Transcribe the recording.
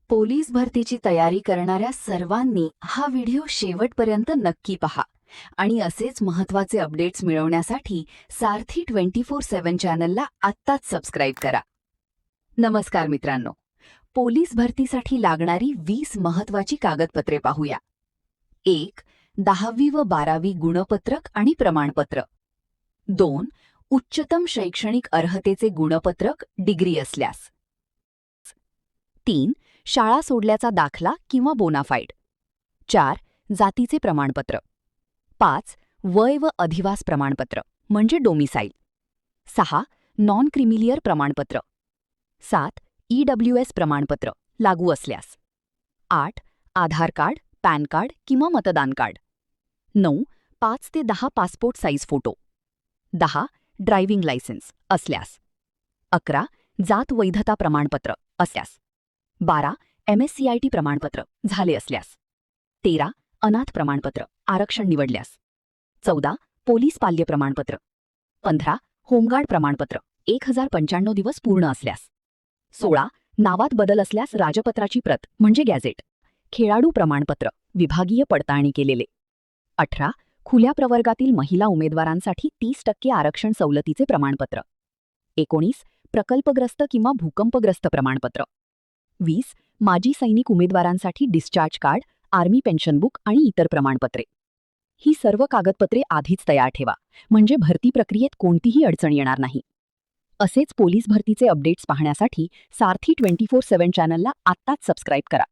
Police भरतीची तयारी करणाऱ्या सर्वांनी हा व्हिडिओ शेवटपर्यंत नक्की पहा आणि असेच महत्त्वाचे अपडेट्स मिळवण्यासाठी सारथी 24/7 चॅनलला आत्ताच सबस्क्राईब करा. नमस्कार मित्रांनो, पोलीस भरतीसाठी लागणारी 20 महत्त्वाची कागदपत्रे पाहूया. 1. 10वी व 12वी गुणपत्रक आणि प्रमाणपत्र. 2. उच्चतम शैक्षणिक अर्हतेचे गुणपत्रक डिग्री असल्यास. 3. शाळा सोडल्याचा दाखला किंवा बोनाफाईड. 4. जातीचे प्रमाणपत्र. 5. वय व अधिवास प्रमाणपत्र म्हणजे डोमिसाईल. 6. नॉन क्रिमिलियर प्रमाणपत्र. 7. EWS प्रमाणपत्र लागू असल्यास. 8. आधार कार्ड, पॅन कार्ड किंवा मतदान कार्ड. 9. 5 ते 10 passport size photo. 10. Driving licence असल्यास. 11. जात वैधता प्रमाणपत्र असल्यास. 12. MSCIT प्रमाणपत्र झाले असल्यास. 13. अनाथ प्रमाणपत्र आरक्षण निवडल्यास. 14. पोलीस पाल्य प्रमाणपत्र. 15. होमगार्ड प्रमाणपत्र 1095 दिवस पूर्ण असल्यास. 16. नावात बदल असल्यास राजपत्राची प्रत म्हणजे गॅझेट. खेळाडू प्रमाणपत्र विभागीय पडताळणी केलेले. 18. खुल्या प्रवर्गातील महिला उमेदवारांसाठी 30% आरक्षण सवलतीचे प्रमाणपत्र. 19. प्रकल्पग्रस्त किंवा भूकंपग्रस्त प्रमाणपत्र. 20. माजी सैनिक उमेदवारांसाठी discharge card, army pension book आणि इतर प्रमाणपत्रे. ही सर्व कागदपत्रे आधीच तयार ठेवा, म्हणजे भरती प्रक्रियेत कोणतीही अडचण येणार नाही. असेच पोलीस भरतीचे अपडेट्स पाहण्यासाठी सारथी 24/7 चॅनलला आत्ताच सबस्क्राईब करा.